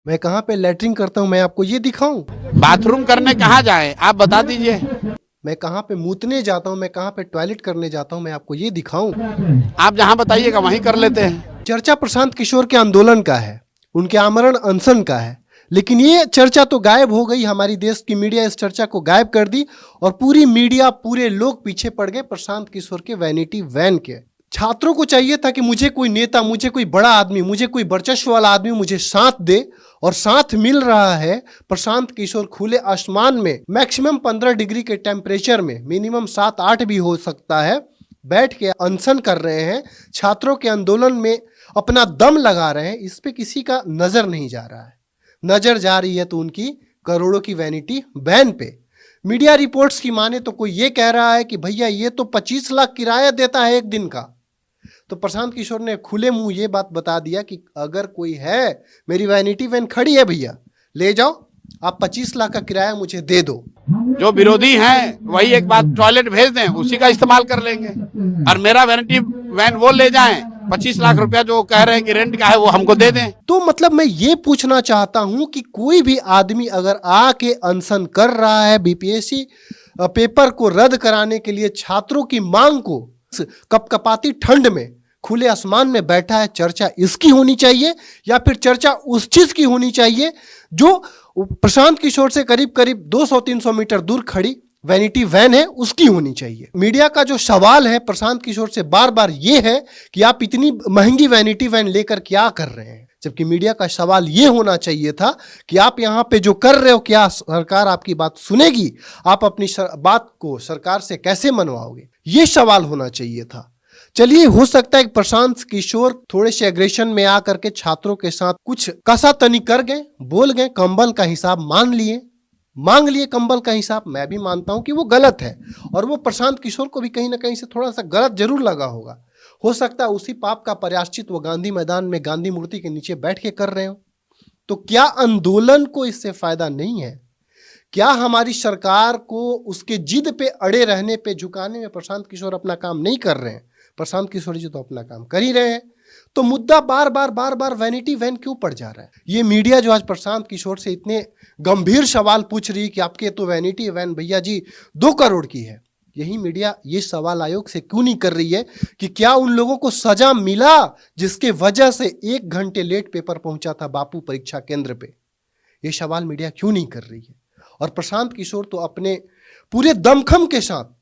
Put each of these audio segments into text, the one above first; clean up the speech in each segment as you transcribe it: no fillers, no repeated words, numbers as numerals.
मैं कहाँ पे लैट्रिन करता हूँ मैं आपको ये दिखाऊं? बाथरूम करने कहाँ जाए आप बता दीजिए। मैं कहाँ पे मूतने जाता हूँ, मैं कहाँ पे टॉयलेट करने जाता हूँ, मैं आपको ये दिखाऊं? आप जहाँ बताइएगा वहीं कर लेते हैं। चर्चा प्रशांत किशोर के आंदोलन का है, उनके आमरण अनशन का है, लेकिन ये चर्चा तो गायब हो गई। हमारी देश की मीडिया इस चर्चा को गायब कर दी और पूरी मीडिया, पूरे लोग पीछे पड़ गए प्रशांत किशोर के वैनिटी वैन के। छात्रों को चाहिए था कि मुझे कोई नेता, मुझे कोई बड़ा आदमी, मुझे कोई वर्चस्व वाला आदमी मुझे साथ दे, और साथ मिल रहा है प्रशांत किशोर खुले आसमान में मैक्सिमम 15 डिग्री के टेम्परेचर में, मिनिमम 7-8 भी हो सकता है, बैठ के अनशन कर रहे हैं, छात्रों के आंदोलन में अपना दम लगा रहे हैं। इस पे किसी का नजर नहीं जा रहा है। नजर जा रही है तो उनकी करोड़ों की वैनिटी वैन पे। मीडिया रिपोर्ट्स की माने तो कोई ये कह रहा है कि भैया ये तो 25 लाख किराया देता है एक दिन का। तो प्रशांत किशोर ने खुले मुंह ये बात बता दिया कि अगर कोई है, मेरी वैनिटी वैन खड़ी है भैया, ले जाओ, आप 25 लाख का किराया मुझे दे दो। जो विरोधी हैं वही एक बात टॉयलेट भेज दें, उसी का इस्तेमाल कर लेंगे, और मेरा वैनिटी वैन वो ले जाएं। 25 लाख रुपया जो कह रहे हैं कि रेंट का है वो हमको दे दें। तो मतलब मैं ये पूछना चाहता हूं कि कोई भी आदमी अगर आके अनशन कर रहा है बीपीएससी पेपर को रद्द कराने के लिए, छात्रों की मांग को, कपकपाती ठंड में खुले आसमान में बैठा है, चर्चा इसकी होनी चाहिए या फिर चर्चा उस चीज की होनी चाहिए जो प्रशांत किशोर से करीब करीब 200-300 मीटर दूर खड़ी वैनिटी वैन है, उसकी होनी चाहिए। मीडिया का जो सवाल है प्रशांत किशोर से बार बार ये है कि आप इतनी महंगी वैनिटी वैन लेकर क्या कर रहे हैं, जबकि मीडिया का सवाल ये होना चाहिए था कि आप यहां पे जो कर रहे हो, क्या सरकार आपकी बात सुनेगी, आप अपनी बात को सरकार से कैसे मनवाओगे, ये सवाल होना चाहिए था। चलिए, हो सकता है कि प्रशांत किशोर थोड़े से एग्रेशन में आकर के छात्रों के साथ कुछ कसा तनी कर गए, बोल गए, कंबल का हिसाब मांग लिए कंबल का हिसाब। मैं भी मानता हूं कि वो गलत है और वो प्रशांत किशोर को भी कहीं ना कहीं से थोड़ा सा गलत जरूर लगा होगा। हो सकता है उसी पाप का प्रायश्चित वो गांधी मैदान में गांधी मूर्ति के नीचे बैठ के कर रहे हो। तो क्या आंदोलन को इससे फायदा नहीं है? क्या हमारी सरकार को उसके जिद पे अड़े रहने पे, झुकाने में प्रशांत किशोर अपना काम नहीं कर रहे हैं? प्रशांत किशोर जी तो अपना काम कर ही रहे हैं। तो मुद्दा बार बार वैनिटी वैन क्यों पड़ जा रहा है? ये मीडिया जो आज प्रशांत किशोर से इतने गंभीर सवाल पूछ रही है कि आपके तो वैनिटी वैन भैया जी 2 करोड़ की है, यही मीडिया ये सवाल आयोग से क्यों नहीं कर रही है कि क्या उन लोगों को सजा मिला जिसके वजह से 1 घंटे लेट पेपर पहुंचा था बापू परीक्षा केंद्र पे? ये सवाल मीडिया क्यों नहीं कर रही है? और प्रशांत किशोर तो अपने पूरे दमखम के साथ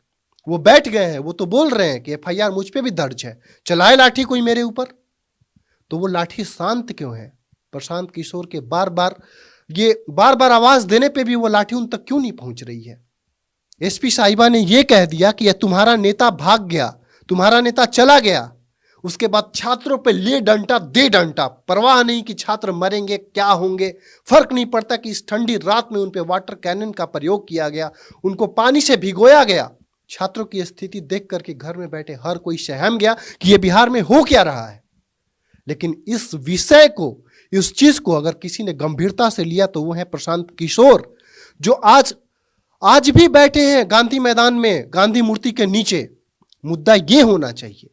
वो बैठ गए हैं। वो तो बोल रहे हैं कि एफआईआर मुझ पे भी दर्ज है, चलाए लाठी कोई मेरे ऊपर। तो वो लाठी शांत क्यों है? प्रशांत किशोर के बार बार आवाज देने पे भी वो लाठी उन तक क्यों नहीं पहुंच रही है? एसपी साहिबा ने ये कह दिया कि तुम्हारा नेता भाग गया, तुम्हारा नेता चला गया, उसके बाद छात्रों पे ले डंटा दे डंटा, परवाह नहीं कि छात्र मरेंगे, क्या होंगे, फर्क नहीं पड़ता कि इस ठंडी रात में उन पे वाटर कैनन का प्रयोग किया गया, उनको पानी से भिगोया गया। छात्रों की स्थिति देख करके घर में बैठे हर कोई सहम गया कि ये बिहार में हो क्या रहा है। लेकिन इस विषय को, इस चीज को अगर किसी ने गंभीरता से लिया तो वो है प्रशांत किशोर, जो आज भी बैठे हैं गांधी मैदान में गांधी मूर्ति के नीचे। मुद्दा ये होना चाहिए,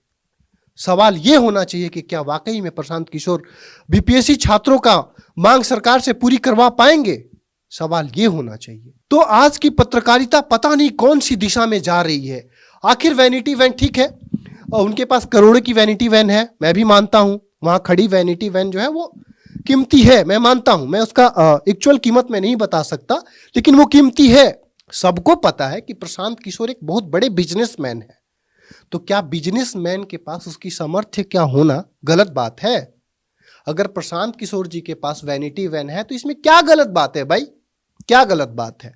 सवाल ये होना चाहिए कि क्या वाकई में प्रशांत किशोर बीपीएससी छात्रों का मांग सरकार से पूरी करवा पाएंगे? सवाल ये होना चाहिए। तो आज की पत्रकारिता पता नहीं कौन सी दिशा में जा रही है। आखिर वैनिटी वैन ठीक है, उनके पास करोड़ों की वैनिटी वैन है, मैं भी मानता हूं, वहां खड़ी वैनिटी वैन जो है वो कीमती है, मैं मानता हूं, मैं उसका एक्चुअल कीमत में नहीं बता सकता, लेकिन वो कीमती है। सबको पता है कि प्रशांत किशोर एक बहुत बड़े बिजनेसमैन है। तो क्या बिजनेसमैन के पास उसकी सामर्थ्य क्या होना गलत बात है? अगर प्रशांत किशोर जी के पास वैनिटी वैन है तो इसमें क्या गलत बात है भाई? क्या गलत बात है?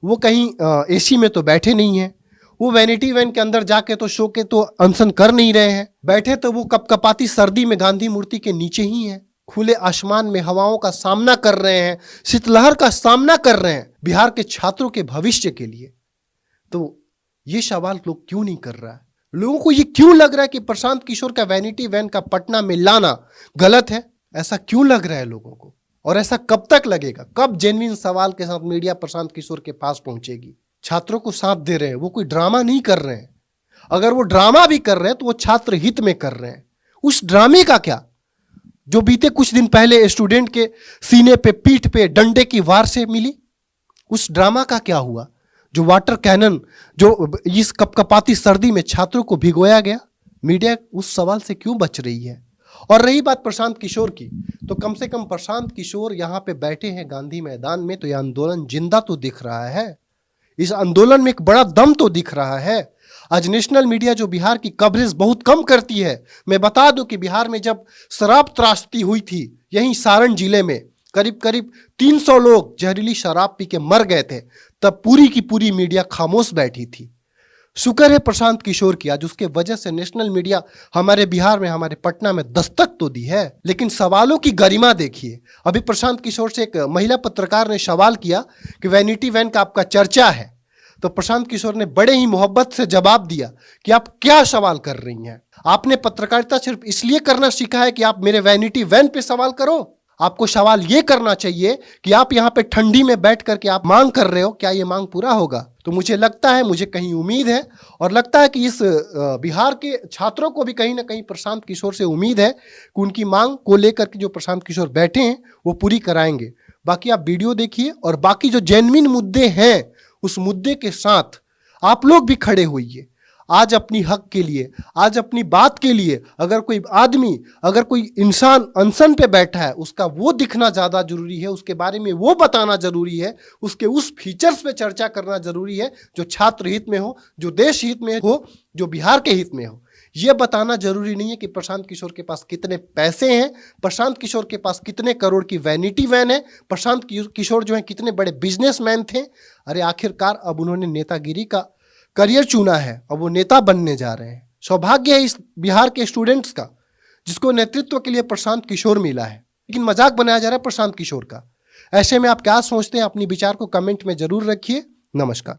वो कहीं एसी में तो बैठे नहीं है, वो वैनिटी वैन के अंदर जाके तो शो के तो अनशन कर नहीं रहे हैं, बैठे तो वो कपकपाती सर्दी में गांधी मूर्ति के नीचे ही हैं, खुले आसमान में हवाओं का सामना कर रहे हैं, शीतलहर का सामना कर रहे हैं बिहार के छात्रों के भविष्य के लिए। तो ये सवाल लोग क्यों नहीं कर रहा है? लोगों को ये क्यों लग रहा है कि प्रशांत किशोर का वैनिटी वैन का पटना में लाना गलत है? ऐसा क्यों लग रहा है लोगों को? और ऐसा कब तक लगेगा? कब जेन्युइन सवाल के साथ मीडिया प्रशांत किशोर के पास पहुंचेगी? छात्रों को साथ दे रहे हैं, वो कोई ड्रामा नहीं कर रहे हैं। अगर वो ड्रामा भी कर रहे हैं तो वो छात्र हित में कर रहे हैं। उस ड्रामे का क्या? जो बीते कुछ दिन पहले स्टूडेंट के सीने पे, पीठ पे डंडे की वार से मिली? उस ड्रामा का क्या हुआ? जो वाटर कैनन, जो इस कपकपाती सर्दी में छात्रों को भिगोया गया, मीडिया उस सवाल से क्यों बच रही है? और रही बात प्रशांत किशोर की, तो कम से कम प्रशांत किशोर यहाँ पे बैठे हैं गांधी मैदान में, तो यह आंदोलन जिंदा तो दिख रहा है। इस आंदोलन में एक बड़ा दम तो दिख रहा है। आज नेशनल मीडिया जो बिहार की कवरेज बहुत कम करती है, मैं बता दूं कि बिहार में जब शराब त्रासदी हुई थी, यहीं सारण जिले में करीब करीब 300 लोग जहरीली शराब पी के मर गए थे, तब पूरी की पूरी मीडिया खामोश बैठी थी। शुक्र है प्रशांत किशोर की, आज उसके वजह से नेशनल मीडिया हमारे बिहार में, हमारे पटना में दस्तक तो दी है। लेकिन सवालों की गरिमा देखिए। अभी प्रशांत किशोर से एक महिला पत्रकार ने सवाल किया कि वैनिटी वैन का आपका चर्चा है, तो प्रशांत किशोर ने बड़े ही मोहब्बत से जवाब दिया कि आप क्या सवाल कर रही हैं? आपने पत्रकारिता सिर्फ इसलिए करना सीखा है कि आप मेरे वैनिटी वैन पे सवाल करो? आपको सवाल ये करना चाहिए कि आप यहाँ पे ठंडी में बैठ करके आप मांग कर रहे हो, क्या ये मांग पूरा होगा? तो मुझे लगता है, मुझे कहीं उम्मीद है और लगता है कि इस बिहार के छात्रों को भी कहीं ना कहीं प्रशांत किशोर से उम्मीद है कि उनकी मांग को लेकर के जो प्रशांत किशोर बैठे हैं वो पूरी कराएंगे। बाकी आप वीडियो देखिए और बाकी जो जेन्युइन मुद्दे हैं उस मुद्दे के साथ आप लोग भी खड़े होइए। आज अपनी हक के लिए, आज अपनी बात के लिए अगर कोई आदमी, अगर कोई इंसान अनशन पे बैठा है, उसका वो दिखना ज़्यादा जरूरी है, उसके बारे में वो बताना जरूरी है, उसके उस फीचर्स पे चर्चा करना जरूरी है जो छात्र हित में हो, जो देश हित में हो, जो बिहार के हित में हो। ये बताना जरूरी नहीं है कि प्रशांत किशोर के पास कितने पैसे हैं, प्रशांत किशोर के पास कितने करोड़ की वैनिटी वैन है, प्रशांत किशोर जो है कितने बड़े बिजनेसमैन थे। अरे आखिरकार अब उन्होंने नेतागिरी का करियर चुना है, अब वो नेता बनने जा रहे हैं। सौभाग्य है इस बिहार के स्टूडेंट्स का जिसको नेतृत्व के लिए प्रशांत किशोर मिला है, लेकिन मजाक बनाया जा रहा है प्रशांत किशोर का। ऐसे में आप क्या सोचते हैं? अपनी विचार को कमेंट में जरूर रखिए। नमस्कार।